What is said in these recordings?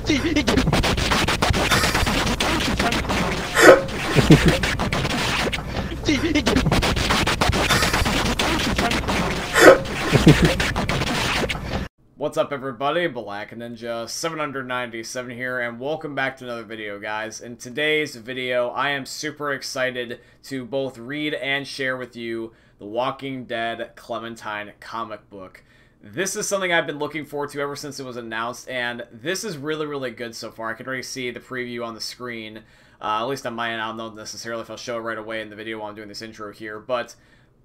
What's up everybody, Black Ninja 797 here, and welcome back to another video, guys. In today's video, I am super excited to both read and share with you the Walking Dead Clementine comic book. This is something I've been looking forward to ever since it was announced, and this is really good so far. I can already see the preview on the screen, at least on my end. I don't know necessarily if I'll show it right away in the video while I'm doing this intro here, but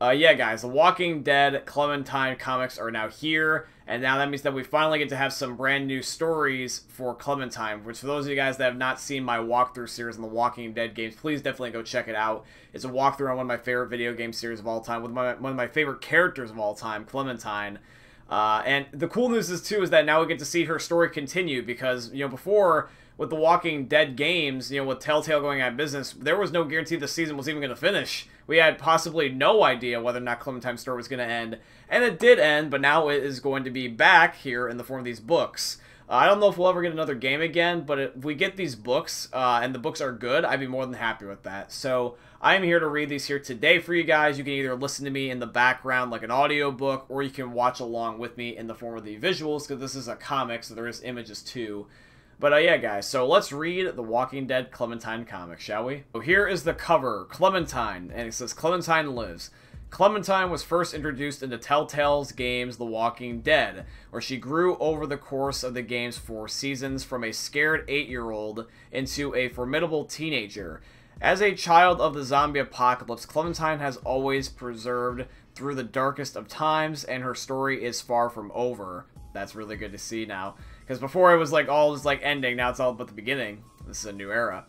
yeah, guys, the Walking Dead Clementine comics are now here, and now that means that we finally get to have some brand new stories for Clementine, which for those of you guys that have not seen my walkthrough series on the Walking Dead games, please definitely go check it out. It's a walkthrough on one of my favorite video game series of all time, with one of my favorite characters of all time, Clementine. And the cool news is, too, is that now we get to see her story continue, because, you know, before, with the Walking Dead games, you know, with Telltale going out of business, there was no guarantee the season was even going to finish. We had possibly no idea whether or not Clementine's story was going to end, and it did end, but now it is going to be back here in the form of these books. I don't know if we'll ever get another game again, but if we get these books, and the books are good, I'd be more than happy with that. So, I'm here to read these here today for you guys. You can either listen to me in the background like an audio book, or you can watch along with me in the form of the visuals, because this is a comic, so there is images too. But yeah, guys, so let's read the Walking Dead Clementine comic, shall we? So here is the cover, Clementine, and it says, Clementine lives. Clementine was first introduced into Telltale's games The Walking Dead, where she grew over the course of the game's 4 seasons from a scared 8-year-old into a formidable teenager. As a child of the zombie apocalypse, Clementine has always persevered through the darkest of times, and her story is far from over. That's really good to see now. Because before it was like all just like ending, now it's all about the beginning. This is a new era.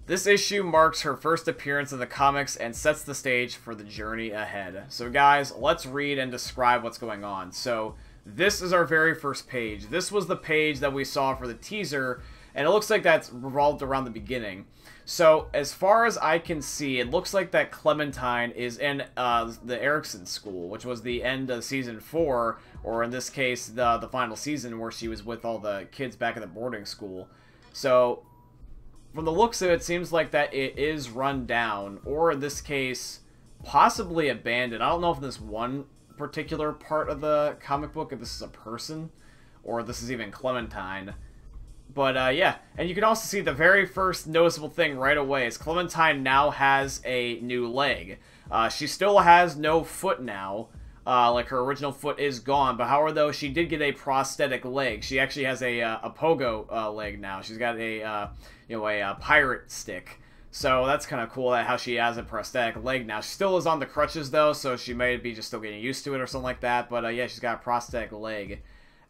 This issue marks her first appearance in the comics and sets the stage for the journey ahead. So guys, let's read and describe what's going on. So this is our very first page. This was the page that we saw for the teaser, and it looks like that's revolved around the beginning. So, as far as I can see, it looks like that Clementine is in the Erickson school, which was the end of Season 4, or in this case, the final season where she was with all the kids back at the boarding school. So, from the looks of it, it seems like that it is run down, or in this case, possibly abandoned. I don't know if this one particular part of the comic book, if this is a person, or this is even Clementine. But, yeah, and you can also see the very first noticeable thing right away is Clementine now has a new leg. She still has no foot now, like her original foot is gone, but however, though, she did get a prosthetic leg. She actually has a pogo leg now. She's got a, you know, a pirate stick. So that's kind of cool that how she has a prosthetic leg now. She still is on the crutches, though, so she may be just still getting used to it or something like that, but, yeah, she's got a prosthetic leg.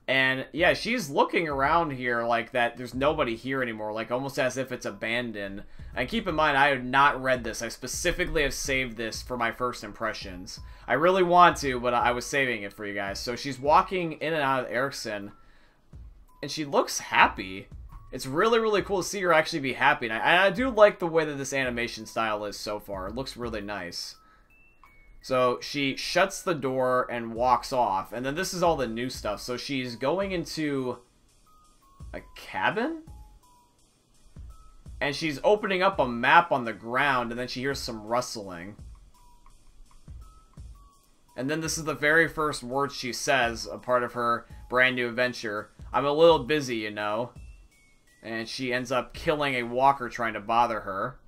And, yeah, she's looking around here like that there's nobody here anymore, like almost as if it's abandoned. And keep in mind, I have not read this. I specifically have saved this for my first impressions. I really want to, but I was saving it for you guys. So she's walking in and out of Erickson, and she looks happy. It's really cool to see her actually be happy. And I do like the way that this animation style is so far. It looks really nice. So she shuts the door and walks off. And then this is all the new stuff. So she's going into a cabin? And she's opening up a map on the ground, and then she hears some rustling. And then this is the very first word she says, a part of her brand new adventure. I'm a little busy, you know. And she ends up killing a walker trying to bother her.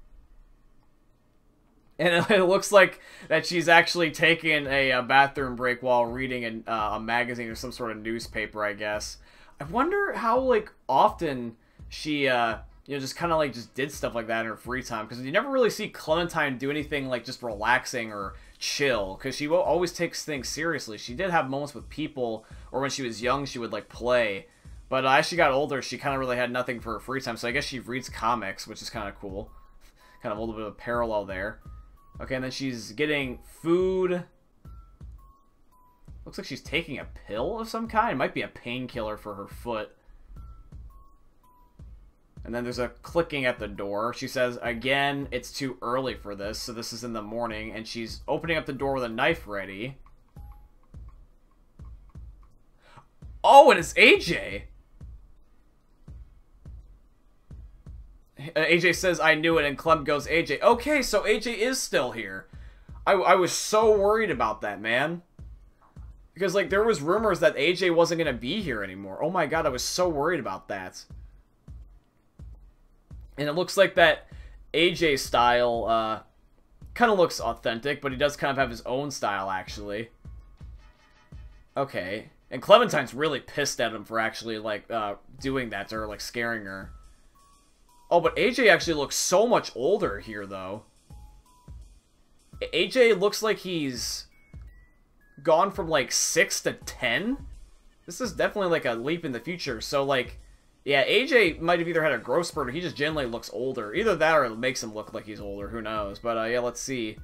And it looks like that she's actually taking a bathroom break while reading a magazine or some sort of newspaper, I guess. I wonder how, like, often she, you know, just kind of, like, just did stuff like that in her free time. Because you never really see Clementine do anything, like, just relaxing or chill. Because she always takes things seriously. She did have moments with people, or when she was young, she would, like, play. But as she got older, she kind of really had nothing for her free time. So I guess she reads comics, which is kind of cool. Kind of a little bit of a parallel there. Okay, and then she's getting food. Looks like she's taking a pill of some kind. It might be a painkiller for her foot. And then there's a clicking at the door. She says, again, it's too early for this. So this is in the morning. And she's opening up the door with a knife ready. Oh, and it's AJ. AJ says, I knew it, and Clem goes, AJ. Okay, so AJ is still here. I was so worried about that, man. Because, like, there was rumors that AJ wasn't going to be here anymore. Oh my god, I was so worried about that. And it looks like that AJ style, kind of looks authentic, but he does kind of have his own style, actually. Okay. And Clementine's really pissed at him for actually, like, doing that to her, like, scaring her. Oh, but AJ actually looks so much older here, though. AJ looks like he's gone from, like, 6 to 10? This is definitely, like, a leap in the future. So, like, yeah, AJ might have either had a growth spurt or he just generally looks older. Either that or it makes him look like he's older. Who knows? But, yeah, let's see.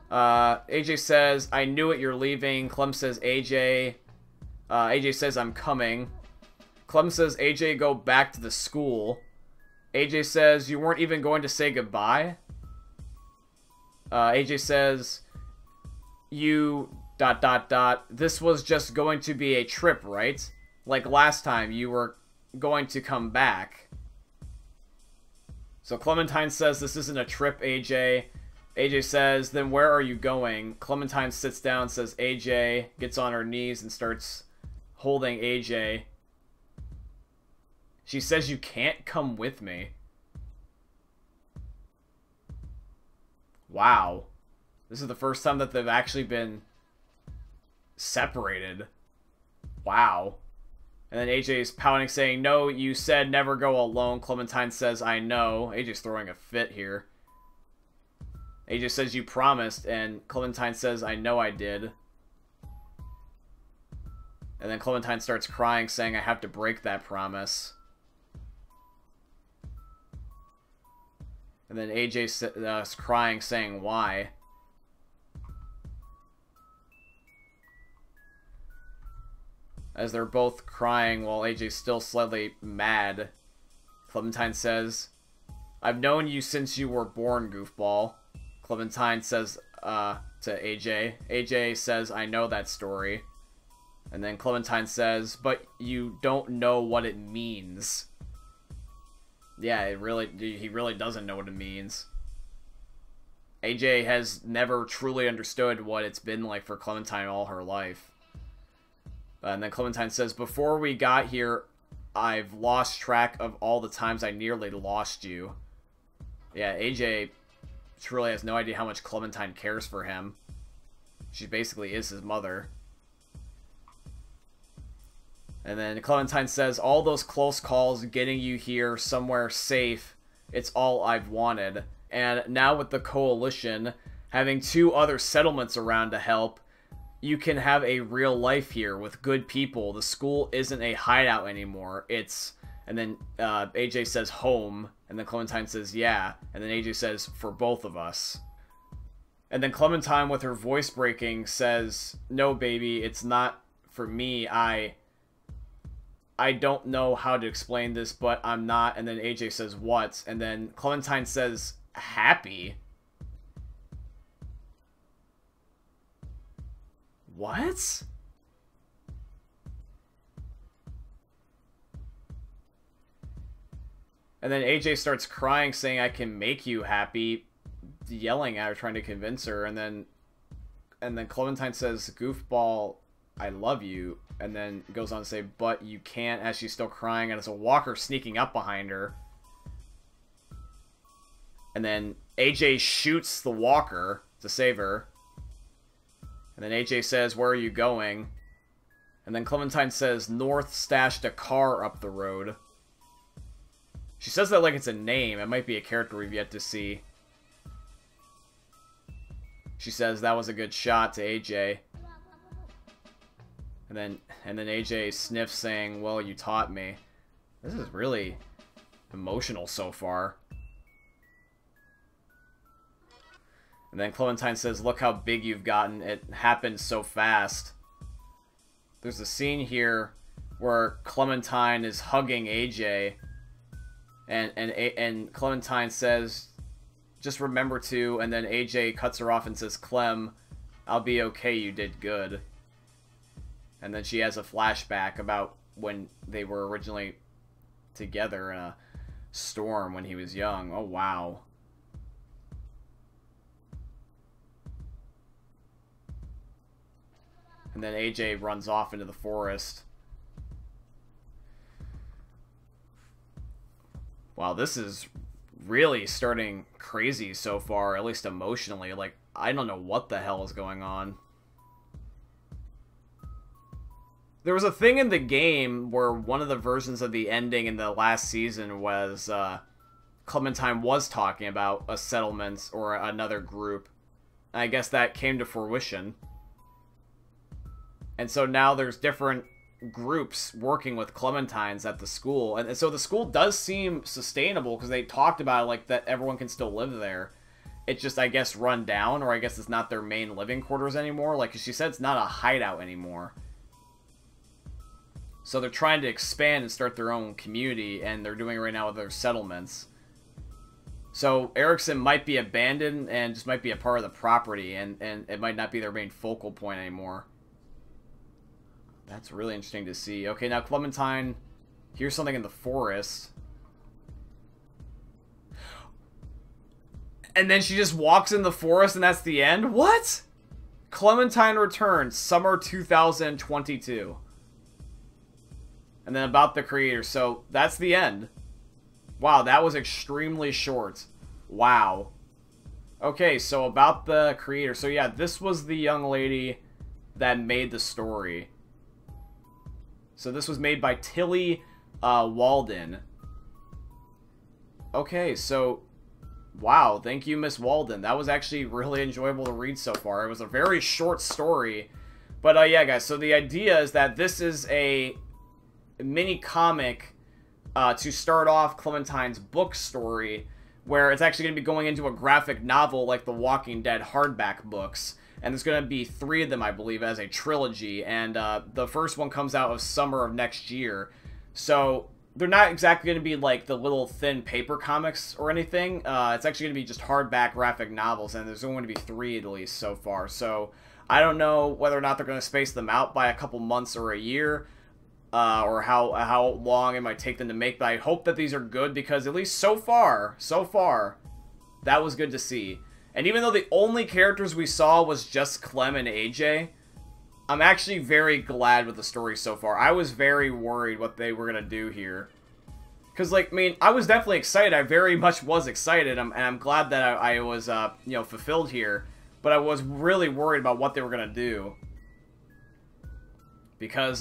AJ says, I knew it, you're leaving. Clem says, AJ. AJ says, I'm coming. Clem says, AJ, go back to the school. AJ says, you weren't even going to say goodbye? AJ says, you... ... This was just going to be a trip, right? Like last time, you were going to come back. So Clementine says, this isn't a trip, AJ. AJ says, then where are you going? Clementine sits down, says AJ, gets on her knees and starts holding AJ. She says, you can't come with me. Wow. This is the first time that they've actually been separated. Wow. And then AJ's pouting, saying, no, you said never go alone. Clementine says, I know. AJ's throwing a fit here. AJ says, you promised, and Clementine says, I know I did. And then Clementine starts crying, saying, I have to break that promise. And then AJ's crying, saying, why? As they're both crying while AJ's still slightly mad, Clementine says, I've known you since you were born, goofball. Clementine says to AJ. AJ says, I know that story. And then Clementine says, but you don't know what it means. Yeah, he really doesn't know what it means. AJ has never truly understood what it's been like for Clementine all her life. And then Clementine says, before we got here, I've lost track of all the times I nearly lost you. Yeah, AJ truly has no idea how much Clementine cares for him. She basically is his mother. And then Clementine says, all those close calls getting you here somewhere safe, it's all I've wanted. And now with the coalition, having 2 other settlements around to help, you can have a real life here with good people. The school isn't a hideout anymore. It's... And then AJ says home. And then Clementine says yeah. And then AJ says for both of us. And then Clementine with her voice breaking says, no baby, it's not for me. I don't know how to explain this, but I'm not. And then AJ says what? And then Clementine says happy. What? And then AJ starts crying, saying, I can make you happy, yelling at her, trying to convince her. And then Clementine says, goofball, I love you. And then goes on to say, but you can't, as she's still crying. And it's a walker sneaking up behind her. And then AJ shoots the walker to save her. And then AJ says, where are you going? And then Clementine says, North stashed a car up the road. She says that like it's a name. It might be a character we've yet to see. She says that was a good shot to AJ. And then AJ sniffs, saying, well, you taught me. This is really emotional so far. And then Clementine says, look how big you've gotten. It happened so fast. There's a scene here where Clementine is hugging AJ. And Clementine says, just remember to, and then AJ cuts her off and says, Clem, I'll be okay, you did good. And then she has a flashback about when they were originally together. storm when he was young. Oh, wow. And then AJ runs off into the forest. Wow, this is really starting crazy so far, at least emotionally. Like, I don't know what the hell is going on. There was a thing in the game where one of the versions of the ending in the last season was Clementine was talking about a settlement or another group. And I guess that came to fruition. And so now there's different groups working with Clementines at the school. And so the school does seem sustainable because they talked about it, like that everyone can still live there. It's just, I guess, run down, or I guess it's not their main living quarters anymore. Like, she said, it's not a hideout anymore. So they're trying to expand and start their own community, and they're doing it right now with their settlements. So Erickson might be abandoned and just might be a part of the property, and it might not be their main focal point anymore. That's really interesting to see. Okay, now Clementine hears something in the forest. And then she just walks in the forest and that's the end? What? Clementine returns, summer 2022. And then about the creator. So that's the end. Wow, that was extremely short. Wow. Okay, so about the creator. So yeah, this was the young lady that made the story. So this was made by Tilly Walden. Okay, so wow, thank you, Miss Walden. That was actually really enjoyable to read so far. It was a very short story. But yeah, guys, so the idea is that this is a mini comic to start off Clementine's book story, where it's actually going to be going into a graphic novel like the Walking Dead hardback books. And there's going to be 3 of them, I believe, as a trilogy. And the first one comes out of summer of next year. So they're not exactly going to be like the little thin paper comics or anything. It's actually going to be just hardback graphic novels. And there's only going to be 3 at least so far. So I don't know whether or not they're going to space them out by a couple months or a year. Or how long it might take them to make. But I hope that these are good, because at least so far, that was good to see. And even though the only characters we saw was just Clem and AJ, I'm actually very glad with the story so far. I was very worried what they were going to do here. Because, like, I mean, I was definitely excited. I very much was excited. And I'm glad that I was, you know, fulfilled here. But I was really worried about what they were going to do. Because,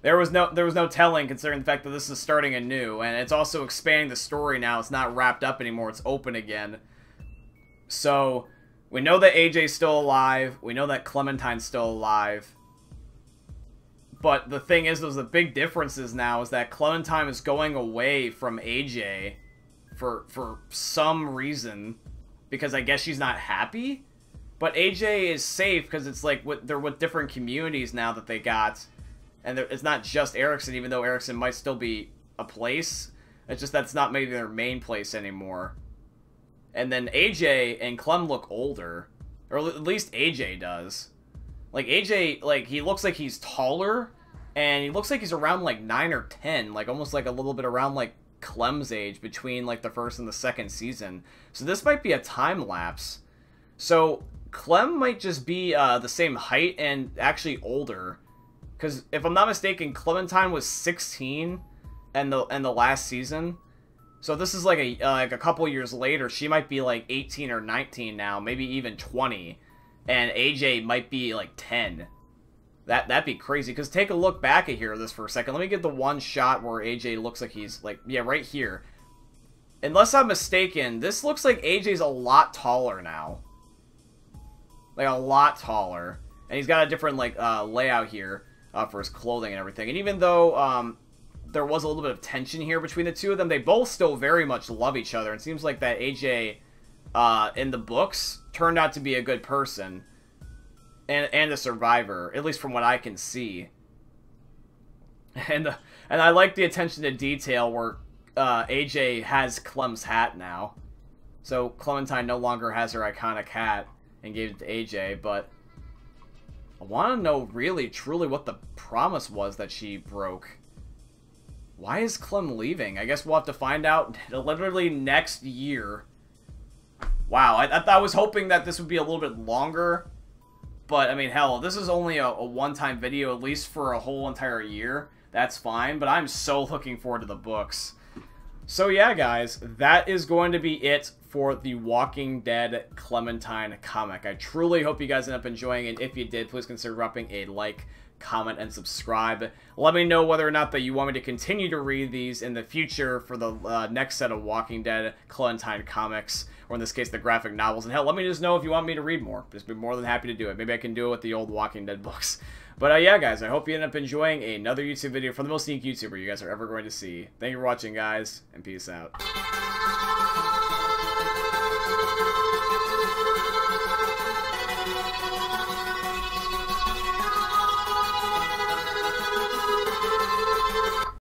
there was no telling, considering the fact that this is starting anew. And it's also expanding the story now. It's not wrapped up anymore. It's open again. So, we know that AJ's still alive. We know that Clementine's still alive. But the thing is, the big differences now is that Clementine is going away from AJ for some reason. Because I guess she's not happy? But AJ is safe because it's like they're with different communities now that they got. And it's not just Erickson, even though Erickson might still be a place. It's just that's not maybe their main place anymore. And then AJ and Clem look older. Or at least AJ does. Like, AJ, like, he looks like he's taller. And he looks like he's around, like, 9 or 10. Like, almost like a little bit around, like, Clem's age between, like, the first and the second season. So this might be a time lapse. So, Clem might just be the same height and actually older. Because, if I'm not mistaken, Clementine was 16 in the last season. So this is like a couple years later. She might be like 18 or 19 now, maybe even 20, and AJ might be like 10. That'd be crazy. Because take a look back at this for a second. Let me get the one shot where AJ looks like he's like, yeah, right here. Unless I'm mistaken, this looks like AJ's a lot taller now. Like a lot taller, and he's got a different like layout here for his clothing and everything. And even though there was a little bit of tension here between the two of them, they both still very much love each other. It seems like that AJ, in the books, turned out to be a good person. And a survivor, at least from what I can see. And I like the attention to detail where AJ has Clem's hat now. So Clementine no longer has her iconic hat and gave it to AJ, but I want to know really, truly what the promise was that she broke. Why is Clem leaving? I guess we'll have to find out literally next year. Wow, I was hoping that this would be a little bit longer. But, I mean, hell, this is only a one-time video, at least for a whole entire year. That's fine, but I'm so looking forward to the books. So, yeah, guys, that is going to be it for the Walking Dead Clementine comic. I truly hope you guys end up enjoying it. If you did, please consider dropping a like, comment, and subscribe. Let me know whether or not that you want me to continue to read these in the future for the next set of Walking Dead Clementine comics, or in this case, the graphic novels. And hell, let me just know if you want me to read more. Just be more than happy to do it. Maybe I can do it with the old Walking Dead books. But yeah, guys, I hope you end up enjoying another YouTube video from the most unique YouTuber you guys are ever going to see. Thank you for watching, guys, and peace out.